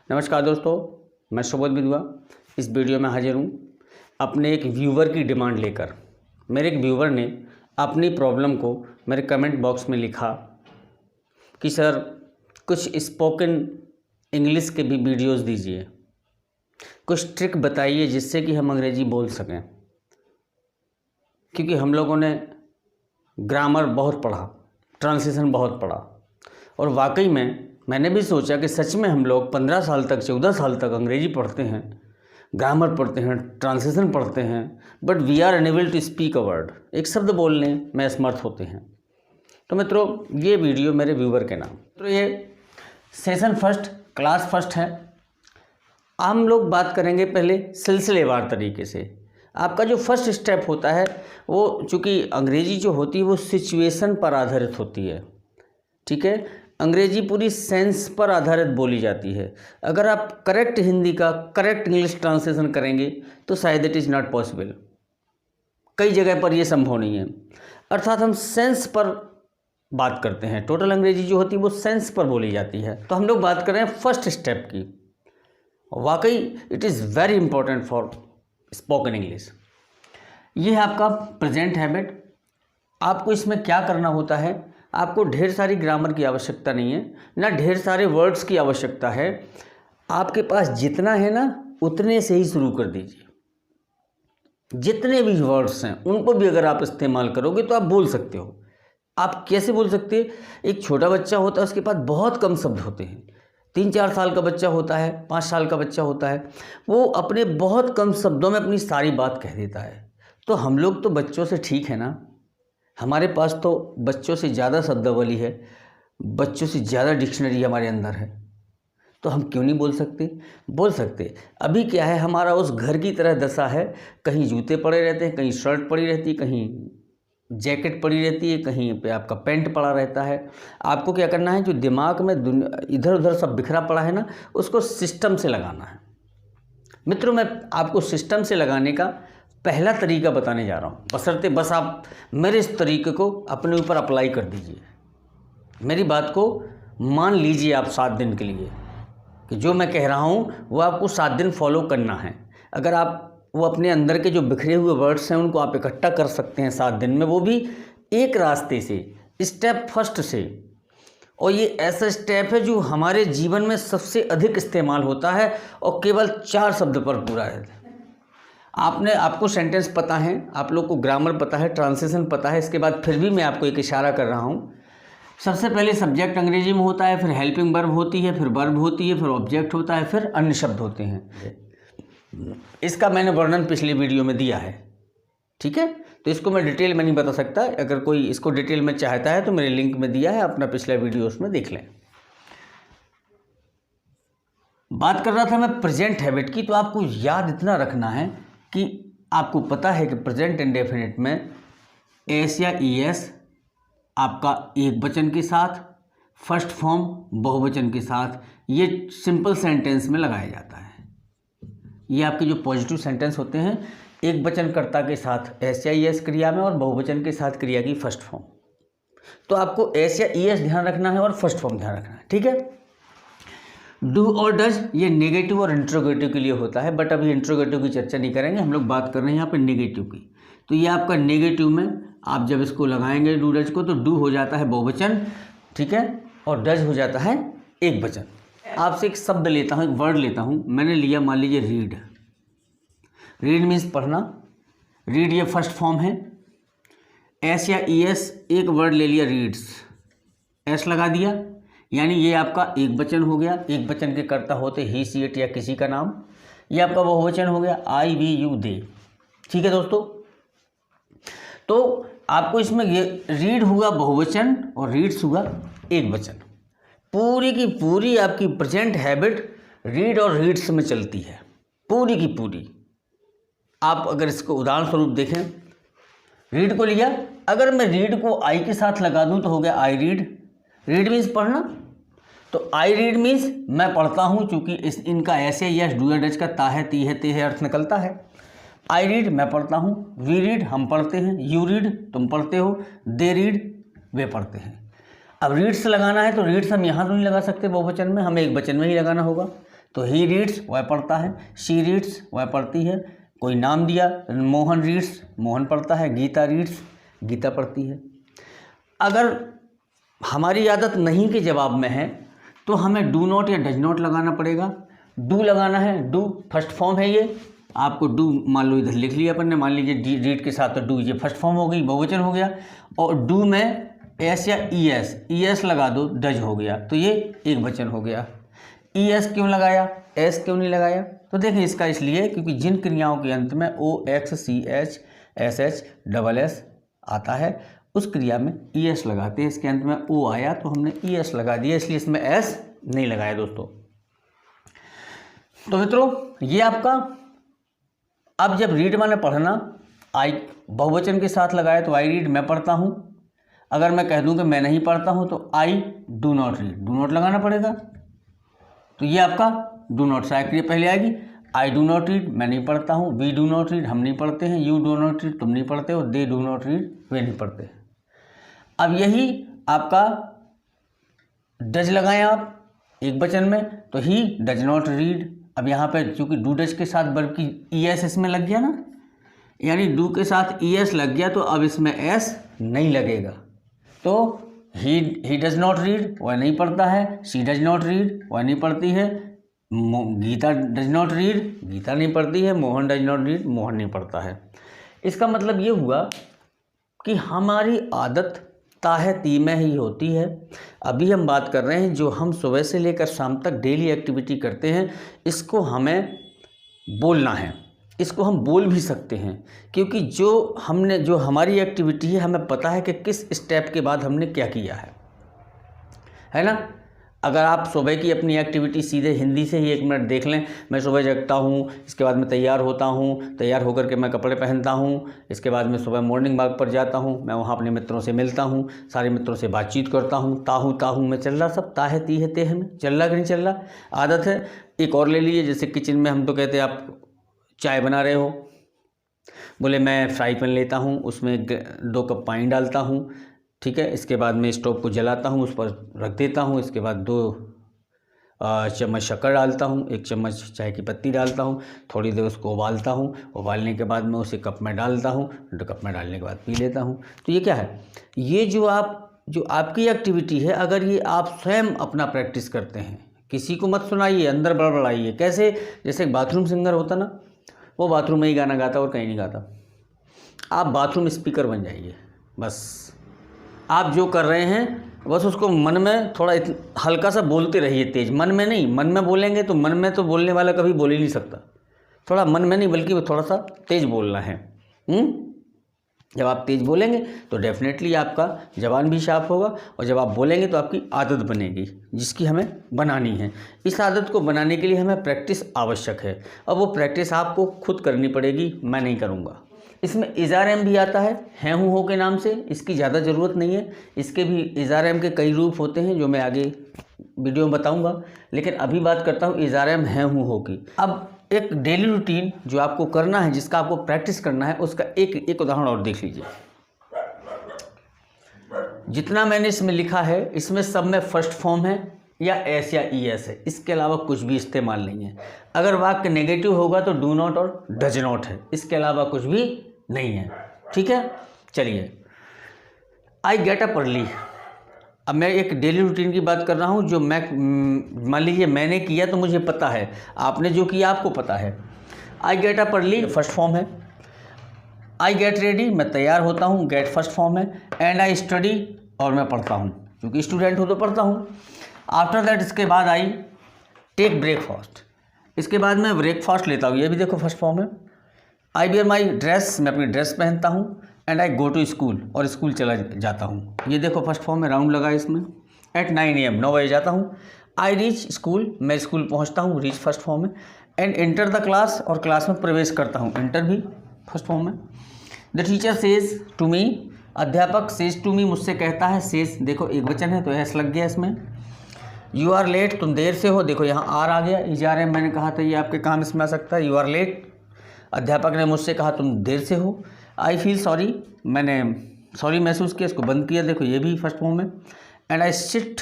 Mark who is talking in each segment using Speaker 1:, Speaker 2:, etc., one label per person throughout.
Speaker 1: नमस्कार दोस्तों, मैं सुबोध विधवा इस वीडियो में हाजिर हूँ अपने एक व्यूवर की डिमांड लेकर। मेरे एक व्यूवर ने अपनी प्रॉब्लम को मेरे कमेंट बॉक्स में लिखा कि सर कुछ स्पोकन इंग्लिश के भी वीडियोस दीजिए, कुछ ट्रिक बताइए जिससे कि हम अंग्रेजी बोल सकें, क्योंकि हम लोगों ने ग्रामर बहुत पढ़ा, ट्रांसलेशन बहुत पढ़ा और वाकई में मैंने भी सोचा कि सच में हम लोग 15 साल तक 14 साल तक अंग्रेजी पढ़ते हैं, ग्रामर पढ़ते हैं, ट्रांसलेशन पढ़ते हैं, but we are unable to speak a word. एक शब्द बोलने में असमर्थ होते हैं। तो मित्रों, ये वीडियो मेरे व्यूवर के नाम। तो ये सेशन फर्स्ट, क्लास फर्स्ट है। हम लोग बात करेंगे पहले सिलसिलेवार तरीके से। आपका जो फर्स्ट स्टेप होता है वो, चूँकि अंग्रेजी जो होती है वो सिचुएशन पर आधारित होती है, ठीक है। अंग्रेजी पूरी सेंस पर आधारित बोली जाती है। अगर आप करेक्ट हिंदी का करेक्ट इंग्लिश ट्रांसलेशन करेंगे तो शायद इट इज़ नॉट पॉसिबल, कई जगह पर यह संभव नहीं है। अर्थात हम सेंस पर बात करते हैं। टोटल अंग्रेजी जो होती है वो सेंस पर बोली जाती है। तो हम लोग बात कर रहे हैं फर्स्ट स्टेप की। वाकई it is very important for spoken English. ये है आपका प्रेजेंट हैबिट। आपको इसमें क्या करना होता है, आपको ढेर सारी ग्रामर की आवश्यकता नहीं है, ना ढेर सारे वर्ड्स की आवश्यकता है। आपके पास जितना है ना उतने से ही शुरू कर दीजिए। जितने भी वर्ड्स हैं उनको भी अगर आप इस्तेमाल करोगे तो आप बोल सकते हो। आप कैसे बोल सकते हैं? एक छोटा बच्चा होता है, उसके पास बहुत कम शब्द होते हैं। 3-4 साल का बच्चा होता है, 5 साल का बच्चा होता है, वो अपने बहुत कम शब्दों में अपनी सारी बात कह देता है। तो हम लोग तो बच्चों से ठीक है ना, हमारे पास तो बच्चों से ज़्यादा शब्दावली है, बच्चों से ज़्यादा डिक्शनरी हमारे अंदर है, तो हम क्यों नहीं बोल सकते? बोल सकते। अभी क्या है, हमारा उस घर की तरह दशा है, कहीं जूते पड़े रहते हैं, कहीं शर्ट पड़ी रहती है, कहीं जैकेट पड़ी रहती है, कहीं पे आपका पैंट पड़ा रहता है। आपको क्या करना है, जो दिमाग में इधर उधर सब बिखरा पड़ा है ना, उसको सिस्टम से लगाना है। मित्रों, मैं आपको सिस्टम से लगाने का पहला तरीका बताने जा रहा हूँ, बशर्ते बस आप मेरे इस तरीके को अपने ऊपर अप्लाई कर दीजिए। मेरी बात को मान लीजिए आप 7 दिन के लिए, कि जो मैं कह रहा हूँ वो आपको 7 दिन फॉलो करना है। अगर आप वो अपने अंदर के जो बिखरे हुए वर्ड्स हैं उनको आप इकट्ठा कर सकते हैं 7 दिन में, वो भी एक रास्ते से, स्टेप फर्स्ट से। और ये ऐसा स्टेप है जो हमारे जीवन में सबसे अधिक इस्तेमाल होता है और केवल 4 शब्द पर पूरा है। आपको सेंटेंस पता है, आप लोग को ग्रामर पता है, ट्रांसलेशन पता है, इसके बाद फिर भी मैं आपको एक इशारा कर रहा हूँ। सबसे पहले सब्जेक्ट अंग्रेजी में होता है, फिर हेल्पिंग वर्ब होती है, फिर वर्ब होती है, फिर ऑब्जेक्ट होता है, फिर अन्य शब्द होते हैं। इसका मैंने वर्णन पिछली वीडियो में दिया है, ठीक है। तो इसको मैं डिटेल में नहीं बता सकता। अगर कोई इसको डिटेल में चाहता है तो मेरे लिंक में दिया है, अपना पिछला वीडियो उसमें देख लें। बात कर रहा था मैं प्रेजेंट हैबिट की। तो आपको याद इतना रखना है कि आपको पता है कि प्रेजेंट इंडेफिनिट में एस या ईएस आपका एक वचन के साथ, फर्स्ट फॉर्म बहुवचन के साथ, ये सिंपल सेंटेंस में लगाया जाता है। ये आपके जो पॉजिटिव सेंटेंस होते हैं, एक वचन कर्ता के साथ एस या ईएस क्रिया में और बहुवचन के साथ क्रिया की फर्स्ट फॉर्म। तो आपको एस या ईएस ध्यान रखना है और फर्स्ट फॉर्म ध्यान रखना है, ठीक है। डू और डज ये नेगेटिव और इंट्रोगेटिव के लिए होता है, बट अभी इंट्रोगेटिव की चर्चा नहीं करेंगे, हम लोग बात कर रहे हैं यहाँ पर नेगेटिव की। तो ये आपका नेगेटिव में आप जब इसको लगाएंगे डू डज को, तो डू हो जाता है बहुवचन, ठीक है, और डज हो जाता है एक वचन। आपसे एक शब्द लेता हूँ, एक वर्ड लेता हूँ। मैंने लिया, मान लीजिए रीड। रीड मीन्स पढ़ना। रीड ये फर्स्ट फॉर्म है। एस या ईएस एक वर्ड ले लिया, रीड्स, एस लगा दिया, यानी ये आपका एक वचन हो गया। एक वचन के कर्ता होते ही, सी, इट या किसी का नाम। ये आपका बहुवचन हो गया, आई, वी, यू, दे, ठीक है दोस्तों। तो आपको इसमें ये रीड हुआ बहुवचन और रीड्स हुआ एक वचन। पूरी की पूरी आपकी प्रेजेंट हैबिट रीड और रीड्स में चलती है, पूरी की पूरी। आप अगर इसको उदाहरण स्वरूप देखें, रीड को लिया, अगर मैं रीड को आई के साथ लगा दूं तो हो गया आई रीड। रीड मीन्स पढ़ना, तो आई रीड मीन्स मैं पढ़ता हूँ, चूँकि इनका ऐसे या डू या डज का ता है, ती है, ते है अर्थ निकलता है। आई रीड मैं पढ़ता हूँ, वी रीड हम पढ़ते हैं, यू रीड तुम पढ़ते हो, दे रीड वे पढ़ते हैं। अब रीड्स लगाना है तो रीड्स हम यहाँ तो नहीं लगा सकते बहुवचन में, हमें एक वचन में ही लगाना होगा। तो ही रीड्स वह पढ़ता है, शी रीड्स वह पढ़ती है, कोई नाम दिया मोहन रीड्स मोहन पढ़ता है, गीता रीड्स गीता पढ़ती है। अगर हमारी आदत नहीं के जवाब में है तो हमें डू नॉट या डज नॉट लगाना पड़ेगा। डू लगाना है, डू फर्स्ट फॉर्म है, ये आपको डू मान लो इधर लिख लिया अपन ने, मान लीजिए रीड के साथ तो डू ये फर्स्ट फॉर्म हो गई, बहुवचन हो गया। और डू में एस या ई एस लगा दो, डज हो गया, तो ये एक वचन हो गया। ई एस क्यों लगाया, एस क्यों नहीं लगाया? तो देखें इसका इसलिए क्योंकि जिन क्रियाओं के अंत में O X C H S H double S आता है उस क्रिया में ई एस लगाते हैं। इसके अंत में ओ आया तो हमने ई एस लगा दिया, इसलिए इसमें एस नहीं लगाया दोस्तों। तो मित्रों ये आपका, अब जब रीड माने पढ़ना, आई बहुवचन के साथ लगाया तो आई रीड मैं पढ़ता हूँ। अगर मैं कह दूँ कि मैं नहीं पढ़ता हूँ तो I do not read, do not लगाना पड़ेगा। तो ये आपका डू नॉट से क्रिया पहले आएगी। आई डू नॉट रीड मैं नहीं पढ़ता हूँ, वी डू नॉट रीड हम नहीं पढ़ते हैं, यू डू नॉट रीड तुम नहीं पढ़ते हो, दे डू नॉट रीड वे नहीं पढ़ते। अब यही आपका डज लगाएं आप एक वचन में, तो ही डज नॉट रीड। अब यहाँ पे चूँकि डू डज के साथ वर्ब की ई एस इसमें लग गया ना, यानी डू के साथ ई एस लग गया, तो अब इसमें एस नहीं लगेगा। तो ही डज नॉट रीड वह नहीं पढ़ता है, शी डज नॉट रीड वह नहीं पढ़ती है, Gita does not read Gita नहीं पढ़ती है, Mohan does not read Mohan नहीं पढ़ता है। इसका मतलब ये हुआ कि हमारी आदत ताहती में ही होती है। अभी हम बात कर रहे हैं जो हम सुबह से लेकर शाम तक डेली एक्टिविटी करते हैं, इसको हमें बोलना है, इसको हम बोल भी सकते हैं, क्योंकि जो हमारी एक्टिविटी है हमें पता है कि किस स्टेप के बाद हमने क्या किया है ना। अगर आप सुबह की अपनी एक्टिविटी सीधे हिंदी से ही 1 मिनट देख लें, मैं सुबह जगता हूँ, इसके बाद मैं तैयार होता हूँ, तैयार होकर के मैं कपड़े पहनता हूँ, इसके बाद मैं सुबह मॉर्निंग वॉक पर जाता हूँ, मैं वहाँ अपने मित्रों से मिलता हूँ, सारे मित्रों से बातचीत करता हूँ, ताहू में चल रहा, सब ताहे ती है तेह में चल रहा कि नहीं चल रहा, आदत है। एक और ले लीजिए, जैसे किचन में हम तो कहते हैं आप चाय बना रहे हो, बोले मैं फ्राई पैन लेता हूँ, उसमें 2 कप पानी डालता हूँ, ठीक है, इसके बाद मैं स्टोव को जलाता हूँ, उस पर रख देता हूँ, इसके बाद 2 चम्मच शक्कर डालता हूँ, 1 चम्मच चाय की पत्ती डालता हूँ, थोड़ी देर उसको उबालता हूँ, उबालने के बाद मैं उसे कप में डालता हूँ, कप में डालने के बाद पी लेता हूँ। तो ये क्या है, ये जो आपकी एक्टिविटी है, अगर ये आप स्वयं अपना प्रैक्टिस करते हैं, किसी को मत सुनाइए, अंदर बड़बड़ाइए। कैसे, जैसे बाथरूम सिंगर होता ना, वो बाथरूम में ही गाना गाता और कहीं नहीं गाता। आप बाथरूम स्पीकर बन जाइए, बस आप जो कर रहे हैं बस उसको मन में थोड़ा हल्का सा बोलते रहिए, तेज मन में नहीं। मन में बोलेंगे तो मन में तो बोलने वाला कभी बोल ही नहीं सकता, थोड़ा मन में नहीं बल्कि थोड़ा सा तेज बोलना है। जब आप तेज बोलेंगे तो डेफिनेटली आपका जबान भी शार्प होगा, और जब आप बोलेंगे तो आपकी आदत बनेगी, जिसकी हमें बनानी है। इस आदत को बनाने के लिए हमें प्रैक्टिस आवश्यक है, और वो प्रैक्टिस आपको खुद करनी पड़ेगी, मैं नहीं करूँगा। इसमें इज़ार-एम भी आता है हूँ हो के नाम से, इसकी ज़्यादा ज़रूरत नहीं है। इसके भी इज़ार-एम के कई रूप होते हैं जो मैं आगे वीडियो में बताऊंगा, लेकिन अभी बात करता हूँ इज़ार-एम हूँ हो की। अब एक डेली रूटीन जो आपको करना है, जिसका आपको प्रैक्टिस करना है, उसका एक उदाहरण और देख लीजिए। जितना मैंने इसमें लिखा है, इसमें सब में फर्स्ट फॉर्म है या एस या ई एस है, इसके अलावा कुछ भी इस्तेमाल नहीं है। अगर वाक्य नेगेटिव होगा तो डू नॉट और डज नॉट है, इसके अलावा कुछ भी नहीं है, ठीक है। चलिए, आई गेट अप अर्ली। अब मैं एक डेली रूटीन की बात कर रहा हूँ, जो मैं मान लीजिए मैंने किया तो मुझे पता है, आपने जो किया आपको पता है। I get up early first form है। आई गेट रेडी मैं तैयार होता हूँ, गेट फर्स्ट फॉर्म है। एंड आई स्टडी और मैं पढ़ता हूँ, क्योंकि स्टूडेंट हूँ तो पढ़ता हूँ। आफ्टर दैट इसके बाद आई टेक ब्रेकफास्ट, इसके बाद मैं ब्रेकफास्ट लेता हूँ, ये भी देखो फर्स्ट फॉर्म है। आई वियर माई ड्रेस मैं अपनी ड्रेस पहनता हूँ। And I go to school और स्कूल चला जाता हूँ, ये देखो फर्स्ट फॉर्म में राउंड लगा इसमें। एट 9 AM 9 बजे जाता हूँ। आई रीच स्कूल मैं स्कूल पहुँचता हूँ, रीच फर्स्ट फॉर्म में। एंड एंटर द क्लास और क्लास में प्रवेश करता हूँ, एंटर भी फर्स्ट फॉर्म में। The teacher says to me अध्यापक सेज टू मी मुझसे कहता है, सेज देखो एक वचन है तो एस लग गया इसमें। यू आर लेट तुम देर से हो, देखो यहाँ आर आ गया। इजारे में मैंने कहा था ये आपके काम इसमें आ सकता है। यू आर लेट अध्यापक ने मुझसे कहा तुम देर से हो। आई फील सॉरी मैंने सॉरी महसूस किया, इसको बंद किया, देखो ये भी फर्स्ट फॉर्म में। And I sit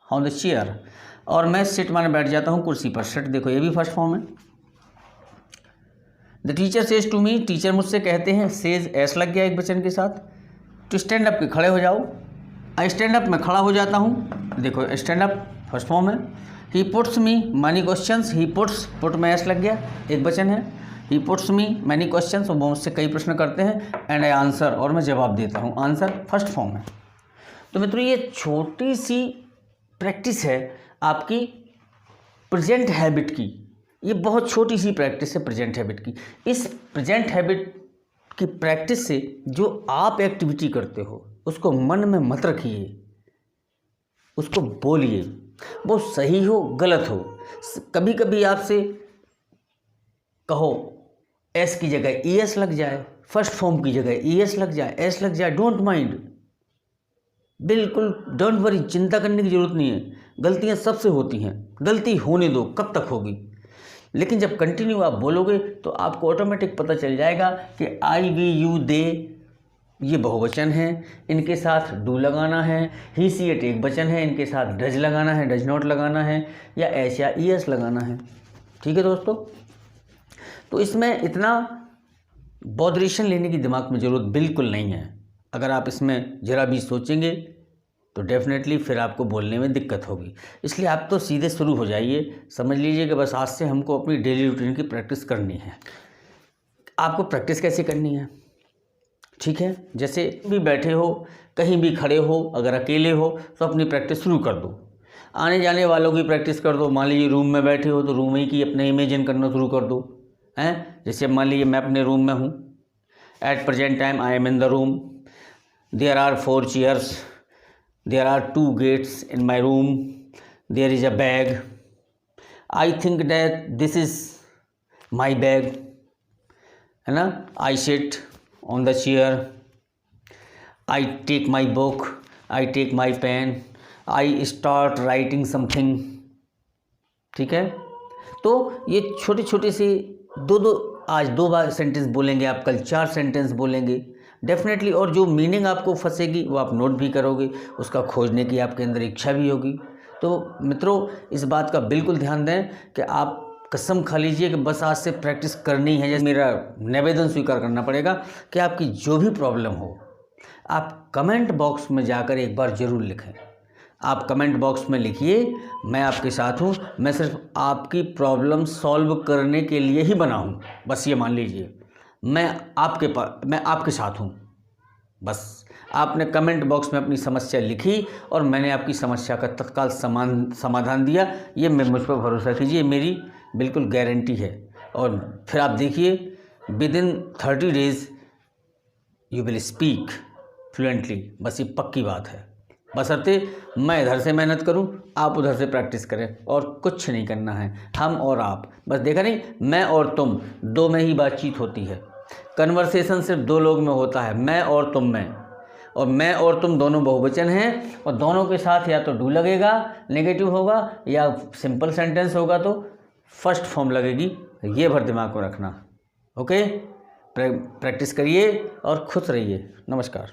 Speaker 1: on the chair और मैं सिट माने बैठ जाता हूँ कुर्सी पर। सिट देखो ये भी फर्स्ट फॉर्म है। The teacher says to me, teacher मुझसे कहते हैं। सेज एस लग गया एक वचन के साथ। टू स्टैंड अप के खड़े हो जाओ। आई स्टैंड अप मैं खड़ा हो जाता हूँ। देखो स्टैंड अप फर्स्ट फॉर्म है। He puts me many questions, he puts, put में एस लग गया एक वचन है। He puts me many questions, वो मुझसे कई प्रश्न करते हैं। एंड आई आंसर, और मैं जवाब देता हूँ। आंसर फर्स्ट फॉर्म है। तो मित्रों ये छोटी सी प्रैक्टिस है आपकी प्रेजेंट हैबिट की। ये बहुत छोटी सी प्रैक्टिस है प्रेजेंट हैबिट की। इस प्रेजेंट हैबिट की प्रैक्टिस से जो आप एक्टिविटी करते हो उसको मन में मत रखिए, उसको बोलिए। वो सही हो गलत हो, कभी कभी आपसे कहो एस की जगह ई एस लग जाए, फर्स्ट फॉर्म की जगह ई एस लग जाए, एस लग जाए, डोंट माइंड, बिल्कुल डोंट वरी, चिंता करने की ज़रूरत नहीं है। गलतियां सबसे होती हैं, गलती होने दो, कब तक होगी। लेकिन जब कंटिन्यू आप बोलोगे तो आपको ऑटोमेटिक पता चल जाएगा कि आई वी यू दे ये बहुवचन है, इनके साथ डू लगाना है। ही सी इट एक वचन है, इनके साथ डज लगाना है, डज नॉट लगाना है, या एस या ई एस लगाना है। ठीक है दोस्तों, तो इसमें इतना बॉदरेशन लेने की दिमाग में ज़रूरत बिल्कुल नहीं है। अगर आप इसमें ज़रा भी सोचेंगे तो डेफिनेटली फिर आपको बोलने में दिक्कत होगी। इसलिए आप तो सीधे शुरू हो जाइए। समझ लीजिए कि बस आज से हमको अपनी डेली रूटीन की प्रैक्टिस करनी है। आपको प्रैक्टिस कैसे करनी है, ठीक है, जैसे भी बैठे हो, कहीं भी खड़े हो, अगर अकेले हो तो अपनी प्रैक्टिस शुरू कर दो। आने जाने वालों की प्रैक्टिस कर दो। मान लीजिए रूम में बैठे हो तो रूम ही की अपने इमेजिन करना शुरू कर दो, हैं। जैसे मान लीजिए मैं अपने रूम में हूँ। At present time I am in the room. There are 4 chairs, there are 2 gates in my room, there is a bag. I think that this is my bag, है ना। I sit on the chair, I take my book, I take my pen, I start writing something। ठीक है, तो ये छोटे छोटे से आज 2 बार सेंटेंस बोलेंगे आप, कल 4 सेंटेंस बोलेंगे डेफिनेटली। और जो मीनिंग आपको फंसेगी वो आप नोट भी करोगे, उसका खोजने की आपके अंदर इच्छा भी होगी। तो मित्रों इस बात का बिल्कुल ध्यान दें कि आप कसम खा लीजिए कि बस आज से प्रैक्टिस करनी है। जैसे मेरा निवेदन स्वीकार करना पड़ेगा कि आपकी जो भी प्रॉब्लम हो आप कमेंट बॉक्स में जाकर एक बार ज़रूर लिखें। आप कमेंट बॉक्स में लिखिए, मैं आपके साथ हूँ। मैं सिर्फ आपकी प्रॉब्लम सॉल्व करने के लिए ही बना हूँ। बस ये मान लीजिए मैं आपके साथ हूँ। बस आपने कमेंट बॉक्स में अपनी समस्या लिखी और मैंने आपकी समस्या का तत्काल समाधान दिया। ये मुझ पर भरोसा कीजिए, मेरी बिल्कुल गारंटी है। और फिर आप देखिए within 30 days you will speak fluently. बस ये पक्की बात है। बशर्ते मैं इधर से मेहनत करूं, आप उधर से प्रैक्टिस करें, और कुछ नहीं करना है। हम और आप, बस देखा नहीं, मैं और तुम 2 में ही बातचीत होती है। कन्वर्सेशन सिर्फ 2 लोग में होता है, मैं और तुम में। और मैं और तुम दोनों बहुवचन हैं, और दोनों के साथ या तो डू लगेगा, नेगेटिव होगा, या सिंपल सेंटेंस होगा तो फर्स्ट फॉर्म लगेगी। ये भर दिमाग में रखना। ओके, प्रैक्टिस करिए और खुश रहिए। नमस्कार।